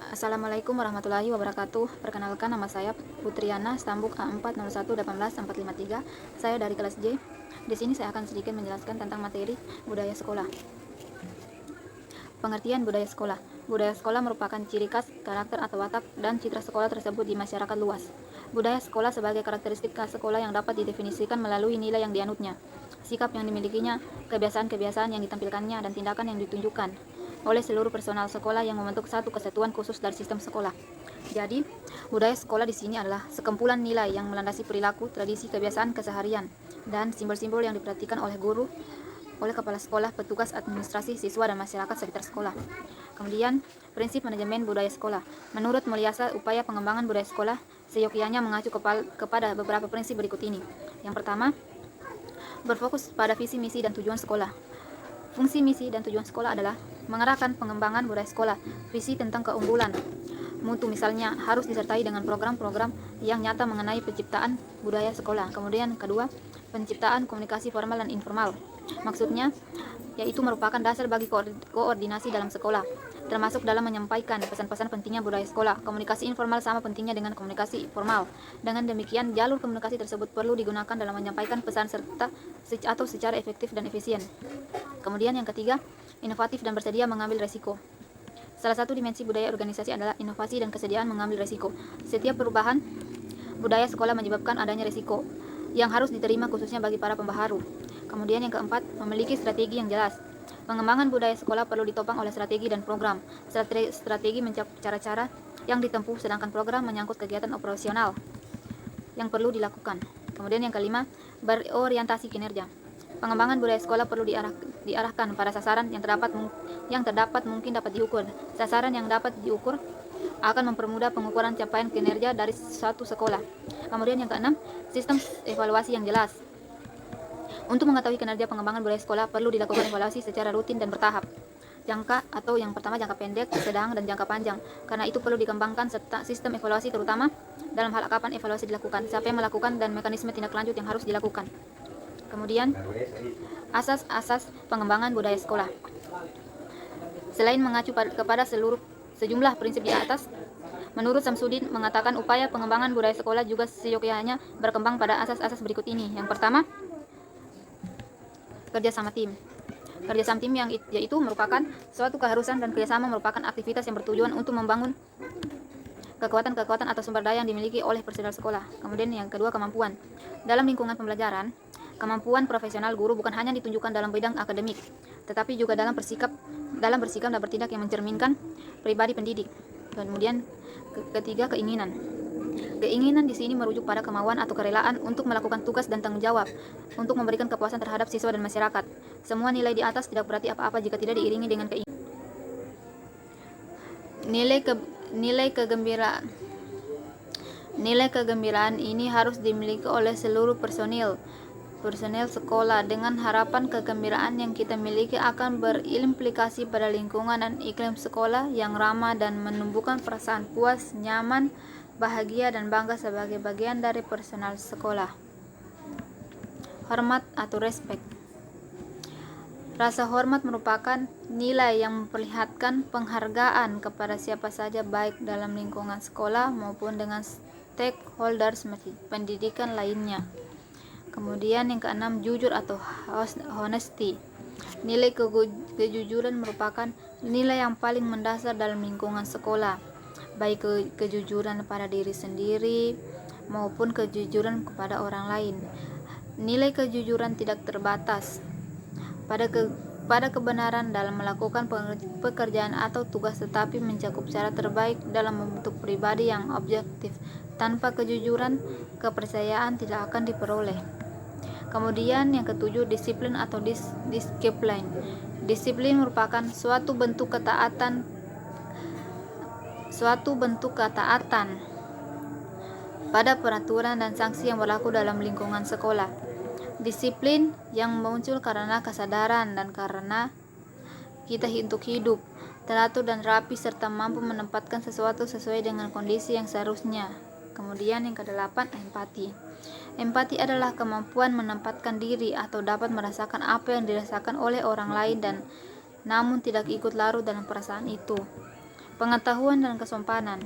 Assalamualaikum warahmatullahi wabarakatuh. Perkenalkan, nama saya Putriana, stambuk A401184453. Saya dari kelas J. Di sini saya akan sedikit menjelaskan tentang materi budaya sekolah. Pengertian budaya sekolah. Budaya sekolah merupakan ciri khas, karakter atau watak dan citra sekolah tersebut di masyarakat luas. Budaya sekolah sebagai karakteristik khas sekolah yang dapat didefinisikan melalui nilai yang dianutnya, sikap yang dimilikinya, kebiasaan-kebiasaan yang ditampilkannya, dan tindakan yang ditunjukkan oleh seluruh personal sekolah yang membentuk satu kesatuan khusus dari sistem sekolah. Jadi, budaya sekolah di sini adalah sekumpulan nilai yang melandasi perilaku, tradisi, kebiasaan keseharian, dan simbol-simbol yang diperhatikan oleh guru, oleh kepala sekolah, petugas administrasi, siswa, dan masyarakat sekitar sekolah. Kemudian, prinsip manajemen budaya sekolah. Menurut Mulyasa, upaya pengembangan budaya sekolah seyogyanya mengacu kepada beberapa prinsip berikut ini. Yang pertama, berfokus pada visi, misi, dan tujuan sekolah. Fungsi, misi, dan tujuan sekolah adalah mengarahkan pengembangan budaya sekolah. Visi tentang keunggulan mutu misalnya harus disertai dengan program-program yang nyata mengenai penciptaan budaya sekolah. Kemudian kedua, penciptaan komunikasi formal dan informal. Maksudnya yaitu merupakan dasar bagi koordinasi dalam sekolah, termasuk dalam menyampaikan pesan-pesan pentingnya budaya sekolah. Komunikasi informal sama pentingnya dengan komunikasi formal. Dengan demikian, jalur komunikasi tersebut perlu digunakan dalam menyampaikan pesan serta atau secara efektif dan efisien. Kemudian yang ketiga, inovatif dan bersedia mengambil resiko. Salah satu dimensi budaya organisasi adalah inovasi dan kesediaan mengambil resiko. Setiap perubahan budaya sekolah menyebabkan adanya resiko yang harus diterima khususnya bagi para pembaharu. Kemudian yang keempat, memiliki strategi yang jelas. Pengembangan budaya sekolah perlu ditopang oleh strategi dan program. Strategi mencakup cara-cara yang ditempuh, sedangkan program menyangkut kegiatan operasional yang perlu dilakukan. Kemudian yang kelima, berorientasi kinerja. Pengembangan budaya sekolah perlu diarahkan pada sasaran yang terdapat mungkin dapat diukur. Sasaran yang dapat diukur akan mempermudah pengukuran capaian kinerja dari suatu sekolah. Kemudian yang keenam, sistem evaluasi yang jelas. Untuk mengetahui kinerja pengembangan budaya sekolah perlu dilakukan evaluasi secara rutin dan bertahap. Yang pertama jangka pendek, sedang, dan jangka panjang. Karena itu perlu dikembangkan sistem evaluasi terutama dalam hal kapan evaluasi dilakukan, siapa yang melakukan, dan mekanisme tindak lanjut yang harus dilakukan. Kemudian, asas-asas pengembangan budaya sekolah. Selain mengacu kepada sejumlah prinsip di atas, menurut Samsudin mengatakan upaya pengembangan budaya sekolah juga seyogyanya berkembang pada asas-asas berikut ini. Yang pertama, kerjasama tim. Kerjasama tim yaitu merupakan suatu keharusan, dan kerjasama merupakan aktivitas yang bertujuan untuk membangun kekuatan-kekuatan atau sumber daya yang dimiliki oleh personel sekolah. Kemudian yang kedua, kemampuan. Dalam lingkungan pembelajaran, kemampuan profesional guru bukan hanya ditunjukkan dalam bidang akademik, tetapi juga dalam bersikap dan bertindak yang mencerminkan pribadi pendidik. Kemudian ketiga, keinginan. Keinginan di sini merujuk pada kemauan atau kerelaan untuk melakukan tugas dan tanggung jawab, untuk memberikan kepuasan terhadap siswa dan masyarakat. Semua nilai di atas tidak berarti apa-apa jika tidak diiringi dengan keinginan. Nilai kegembiraan ini harus dimiliki oleh seluruh personil sekolah, dengan harapan kegembiraan yang kita miliki akan berimplikasi pada lingkungan dan iklim sekolah yang ramah dan menumbuhkan perasaan puas, nyaman, bahagia, dan bangga sebagai bagian dari personal sekolah. Hormat atau respect. Rasa hormat merupakan nilai yang memperlihatkan penghargaan kepada siapa saja, baik dalam lingkungan sekolah maupun dengan stakeholders pendidikan lainnya. Kemudian yang keenam, jujur atau honesty. Nilai kejujuran merupakan nilai yang paling mendasar dalam lingkungan sekolah, baik kejujuran pada diri sendiri maupun kejujuran kepada orang lain. Nilai kejujuran tidak terbatas pada kebenaran dalam melakukan pekerjaan atau tugas, tetapi mencakup cara terbaik dalam membentuk pribadi yang objektif. Tanpa kejujuran, kepercayaan tidak akan diperoleh. Kemudian yang ketujuh, disiplin atau disiplin. Disiplin merupakan suatu bentuk ketaatan pada peraturan dan sanksi yang berlaku dalam lingkungan sekolah. Disiplin yang muncul karena kesadaran dan karena kita untuk hidup teratur dan rapi, serta mampu menempatkan sesuatu sesuai dengan kondisi yang seharusnya. Kemudian yang kedelapan, empati. Empati adalah kemampuan menempatkan diri atau dapat merasakan apa yang dirasakan oleh orang lain, dan namun tidak ikut larut dalam perasaan itu. Pengetahuan dan kesopanan.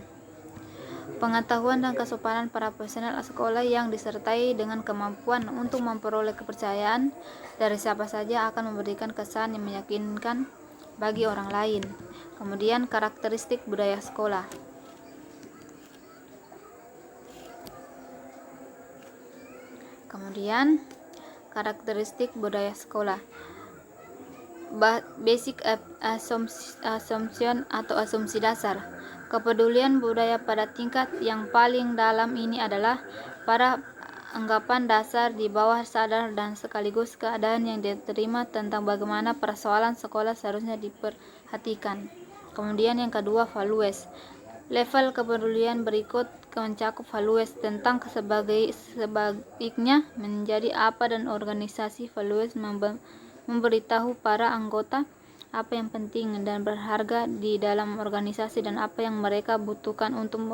Pengetahuan dan kesopanan para personel sekolah yang disertai dengan kemampuan untuk memperoleh kepercayaan dari siapa saja akan memberikan kesan yang meyakinkan bagi orang lain. Kemudian karakteristik budaya sekolah. Kemudian karakteristik budaya sekolah. Basic assumption atau asumsi dasar. Kepedulian budaya pada tingkat yang paling dalam ini adalah para anggapan dasar di bawah sadar dan sekaligus keadaan yang diterima tentang bagaimana persoalan sekolah seharusnya diperhatikan. Kemudian yang kedua, values. Level kepedulian berikut mencakup values tentang sebaiknya menjadi apa dan organisasi. Values memberitahu para anggota apa yang penting dan berharga di dalam organisasi dan apa yang mereka butuhkan untuk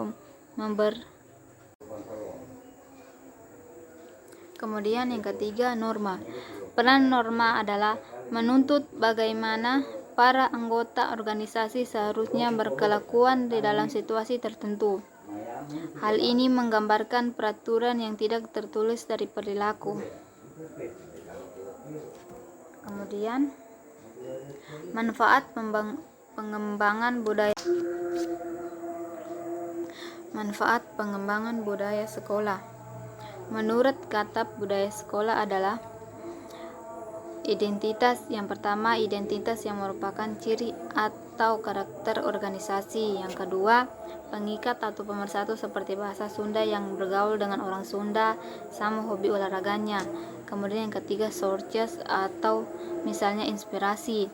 Kemudian yang ketiga, norma. Peran norma adalah menuntut bagaimana para anggota organisasi seharusnya berkelakuan di dalam situasi tertentu. Hal ini menggambarkan peraturan yang tidak tertulis dari perilaku. Kemudian manfaat pengembangan budaya. Manfaat pengembangan budaya sekolah. Menurut Katap, budaya sekolah adalah identitas. Yang pertama, identitas yang merupakan ciri atau karakter organisasi. Yang kedua, pengikat atau pemersatu seperti bahasa Sunda yang bergaul dengan orang Sunda sama hobi olahraganya. Kemudian yang ketiga, sources atau misalnya inspirasi,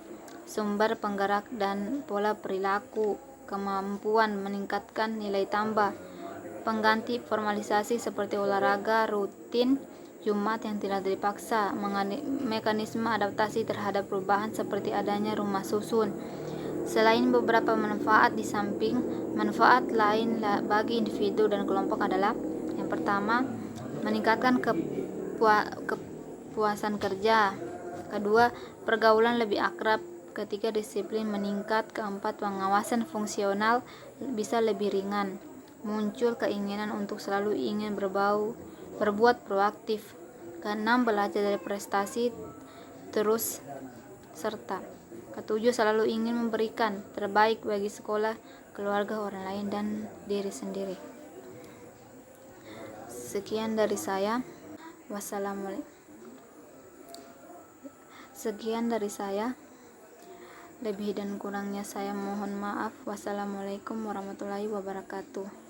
sumber penggerak dan pola perilaku, kemampuan meningkatkan nilai tambah, pengganti formalisasi seperti olahraga rutin, Jumat yang tidak dipaksa, mekanisme adaptasi terhadap perubahan seperti adanya rumah susun. Selain beberapa manfaat, di samping manfaat lain bagi individu dan kelompok adalah yang pertama, meningkatkan kepuasan kerja. Kedua, pergaulan lebih akrab. Ketiga, disiplin meningkat. Keempat, pengawasan fungsional bisa lebih ringan. Muncul keinginan untuk selalu ingin berbuat proaktif. Keenam, belajar dari prestasi terus serta. Ketujuh, selalu ingin memberikan terbaik bagi sekolah, keluarga, orang lain, dan diri sendiri. Sekian dari saya. Lebih dan kurangnya saya mohon maaf. Wassalamualaikum warahmatullahi wabarakatuh.